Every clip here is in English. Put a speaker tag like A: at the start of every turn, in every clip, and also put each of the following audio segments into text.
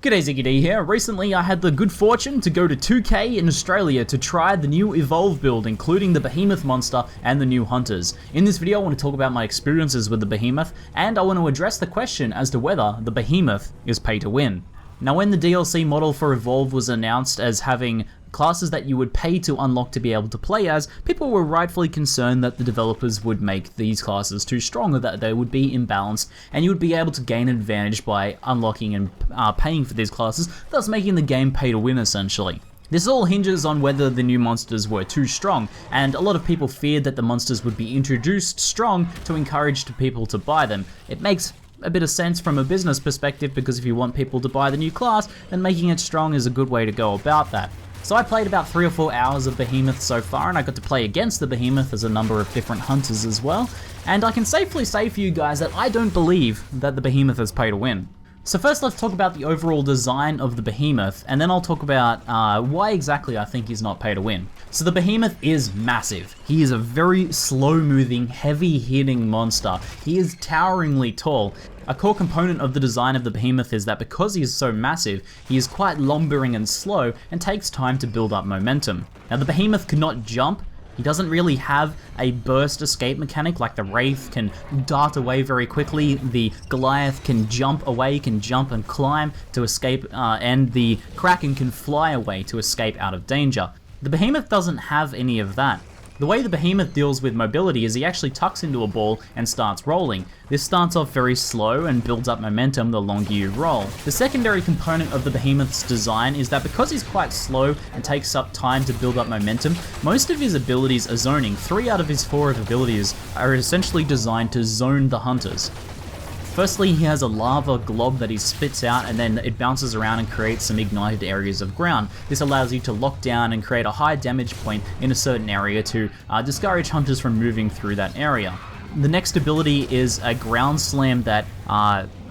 A: G'day, ZiggyD here. Recently I had the good fortune to go to 2K in Australia to try the new Evolve build, including the Behemoth Monster and the new Hunters. In this video I want to talk about my experiences with the Behemoth, and I want to address the question as to whether the Behemoth is pay to win. Now, when the DLC model for Evolve was announced as having classes that you would pay to unlock to be able to play as, people were rightfully concerned that the developers would make these classes too strong, or that they would be imbalanced, and you would be able to gain an advantage by unlocking and paying for these classes, thus making the game pay to win essentially. This all hinges on whether the new monsters were too strong, and a lot of people feared that the monsters would be introduced strong to encourage people to buy them. It makes a bit of sense from a business perspective, because if you want people to buy the new class, then making it strong is a good way to go about that. So I played about 3 or 4 hours of Behemoth so far, and I got to play against the Behemoth as a number of different hunters as well, and I can safely say for you guys that I don't believe that the Behemoth is pay to win. So first let's talk about the overall design of the Behemoth, and then I'll talk about why exactly I think he's not pay to win. So the Behemoth is massive. He is a very slow-moving, heavy-hitting monster. He is toweringly tall. A core component of the design of the Behemoth is that because he is so massive, he is quite lumbering and slow and takes time to build up momentum. Now the Behemoth cannot jump. He doesn't really have a burst escape mechanic like the Wraith can dart away very quickly, the Goliath can jump away, can jump and climb to escape, and the Kraken can fly away to escape out of danger. The Behemoth doesn't have any of that. The way the Behemoth deals with mobility is he actually tucks into a ball and starts rolling. This starts off very slow and builds up momentum the longer you roll. The secondary component of the Behemoth's design is that because he's quite slow and takes up time to build up momentum, most of his abilities are zoning. 3 out of his 4 abilities are essentially designed to zone the hunters. Firstly, he has a lava glob that he spits out, and then it bounces around and creates some ignited areas of ground. This allows you to lock down and create a high damage point in a certain area to discourage hunters from moving through that area. The next ability is a ground slam that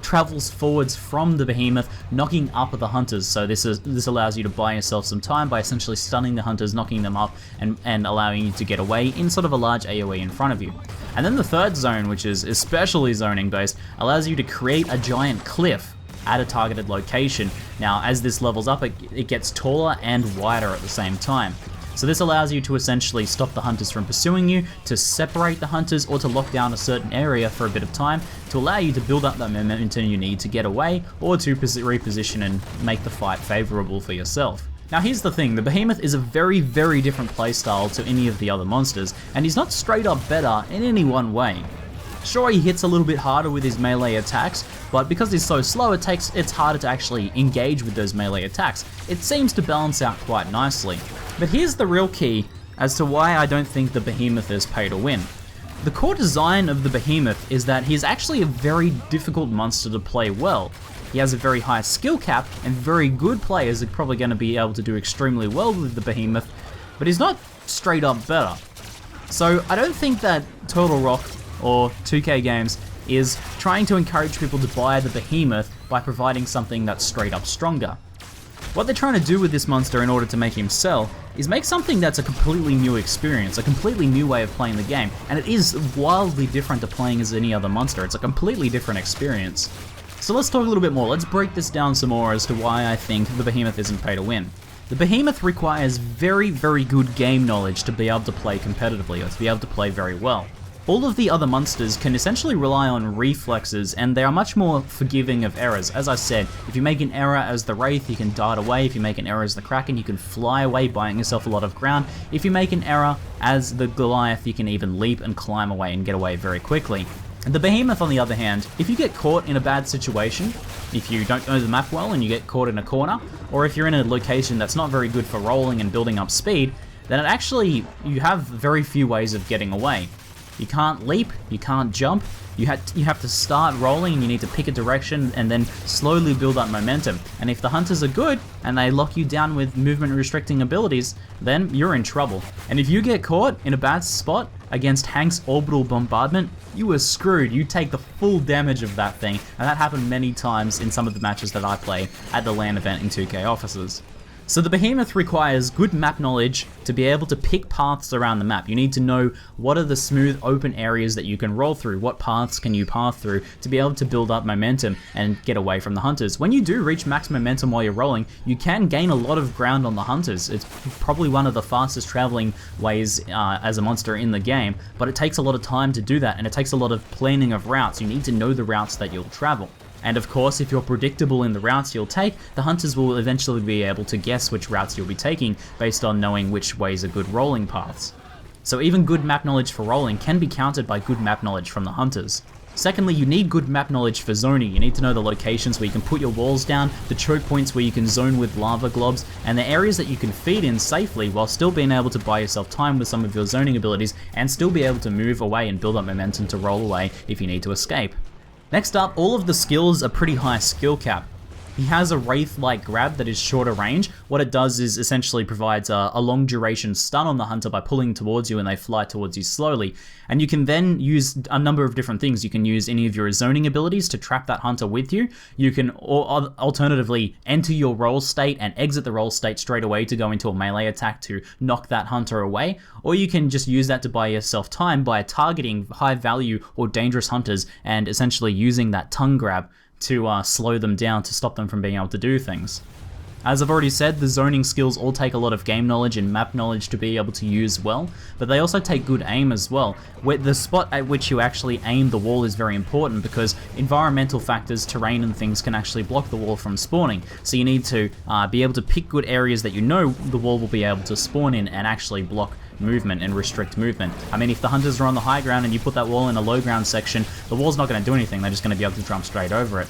A: travels forwards from the Behemoth, knocking up the hunters. So this allows you to buy yourself some time by essentially stunning the hunters, knocking them up, and allowing you to get away in sort of a large AoE in front of you. And then the third zone, which is especially zoning based, allows you to create a giant cliff at a targeted location. Now, as this levels up, it gets taller and wider at the same time. So this allows you to essentially stop the hunters from pursuing you, to separate the hunters, or to lock down a certain area for a bit of time to allow you to build up that momentum you need to get away, or to reposition and make the fight favorable for yourself. Now here's the thing, the Behemoth is a very, very different playstyle to any of the other monsters, and he's not straight up better in any one way. Sure, he hits a little bit harder with his melee attacks, but because he's so slow, it's harder to actually engage with those melee attacks. It seems to balance out quite nicely. But here's the real key as to why I don't think the Behemoth is pay to win. The core design of the Behemoth is that he's actually a very difficult monster to play well. He has a very high skill cap, and very good players are probably going to be able to do extremely well with the Behemoth, but he's not straight up better. So I don't think that Turtle Rock or 2K Games is trying to encourage people to buy the Behemoth by providing something that's straight up stronger. What they're trying to do with this monster in order to make him sell is make something that's a completely new experience, a completely new way of playing the game, and it is wildly different to playing as any other monster. It's a completely different experience. So let's talk a little bit more. Let's break this down some more as to why I think the Behemoth isn't pay to win. The Behemoth requires very, very good game knowledge to be able to play competitively, or to be able to play very well. All of the other monsters can essentially rely on reflexes, and they are much more forgiving of errors. As I said, if you make an error as the Wraith, you can dart away. If you make an error as the Kraken, you can fly away, buying yourself a lot of ground. If you make an error as the Goliath, you can even leap and climb away and get away very quickly. The Behemoth, on the other hand, if you get caught in a bad situation, if you don't know the map well and you get caught in a corner, or if you're in a location that's not very good for rolling and building up speed, then you have very few ways of getting away. You can't leap, you can't jump, you have to start rolling, and you need to pick a direction and then slowly build up momentum. And if the hunters are good and they lock you down with movement restricting abilities, then you're in trouble. And if you get caught in a bad spot against Hank's orbital bombardment, you are screwed. You take the full damage of that thing, and that happened many times in some of the matches that I play at the LAN event in 2K offices. So the Behemoth requires good map knowledge to be able to pick paths around the map. You need to know what are the smooth open areas that you can roll through, what paths can you path through to be able to build up momentum and get away from the hunters. When you do reach max momentum while you're rolling, you can gain a lot of ground on the hunters. It's probably one of the fastest traveling ways as a monster in the game, but it takes a lot of time to do that, and it takes a lot of planning of routes. You need to know the routes that you'll travel. And of course, if you're predictable in the routes you'll take, the hunters will eventually be able to guess which routes you'll be taking based on knowing which ways are good rolling paths. So even good map knowledge for rolling can be countered by good map knowledge from the hunters. Secondly, you need good map knowledge for zoning. You need to know the locations where you can put your walls down, the choke points where you can zone with lava globs, and the areas that you can feed in safely while still being able to buy yourself time with some of your zoning abilities and still be able to move away and build up momentum to roll away if you need to escape. Next up, all of the skills are pretty high skill cap. He has a Wraith-like grab that is shorter range. What it does is essentially provides a long duration stun on the hunter by pulling towards you and they fly towards you slowly. And you can then use a number of different things. You can use any of your zoning abilities to trap that hunter with you. You can alternatively enter your roll state and exit the roll state straight away to go into a melee attack to knock that hunter away. Or you can just use that to buy yourself time by targeting high value or dangerous hunters and essentially using that tongue grab to slow them down to stop them from being able to do things. As I've already said, the zoning skills all take a lot of game knowledge and map knowledge to be able to use well, but they also take good aim as well. Where the spot at which you actually aim the wall is very important because environmental factors, terrain and things can actually block the wall from spawning. So you need to be able to pick good areas that you know the wall will be able to spawn in and actually block movement and restrict movement. I mean, if the hunters are on the high ground and you put that wall in a low ground section, the wall's not going to do anything, they're just going to be able to jump straight over it.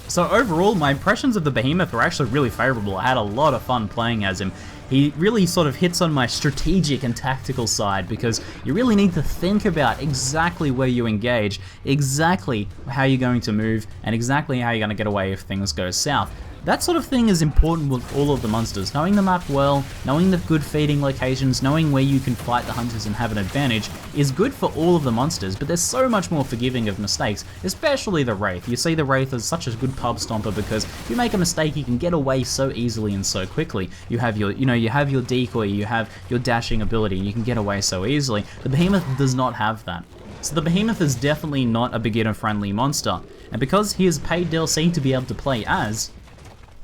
A: So overall, my impressions of the Behemoth were actually really favourable. I had a lot of fun playing as him. He really sort of hits on my strategic and tactical side because you really need to think about exactly where you engage, exactly how you're going to move, and exactly how you're going to get away if things go south. That sort of thing is important with all of the monsters. Knowing the map well, knowing the good feeding locations, knowing where you can fight the hunters and have an advantage is good for all of the monsters, but they're so much more forgiving of mistakes, especially the Wraith. You see the Wraith as such a good pub stomper because if you make a mistake, you can get away so easily and so quickly. You have your, you have your decoy, you have your dashing ability, and you can get away so easily. The Behemoth does not have that. So the Behemoth is definitely not a beginner-friendly monster, and because he is paid DLC to be able to play as,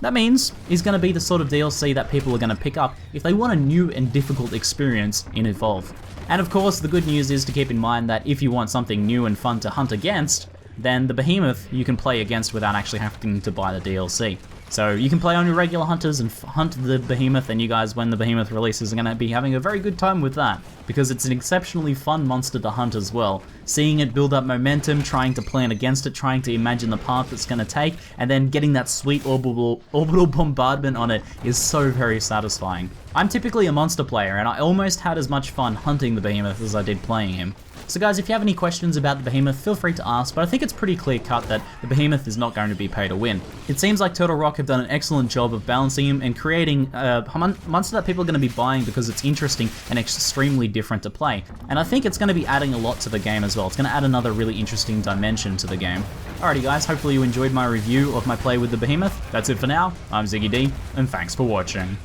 A: that means he's going to be the sort of DLC that people are going to pick up if they want a new and difficult experience in Evolve. And of course, the good news is to keep in mind that if you want something new and fun to hunt against, then the Behemoth you can play against without actually having to buy the DLC. So you can play on your regular hunters and hunt the Behemoth, and you guys, when the Behemoth releases, are going to be having a very good time with that, because it's an exceptionally fun monster to hunt as well. Seeing it build up momentum, trying to plan against it, trying to imagine the path it's going to take, and then getting that sweet orbital bombardment on it is so very satisfying. I'm typically a monster player, and I almost had as much fun hunting the Behemoth as I did playing him. So guys, if you have any questions about the Behemoth, feel free to ask, but I think it's pretty clear cut that the Behemoth is not going to be pay to win. It seems like Turtle Rock have done an excellent job of balancing him and creating a monster that people are going to be buying because it's interesting and extremely different to play. And I think it's going to be adding a lot to the game as well. It's going to add another really interesting dimension to the game. Alrighty guys, hopefully you enjoyed my review of my play with the Behemoth. That's it for now. I'm ZiggyD, and thanks for watching.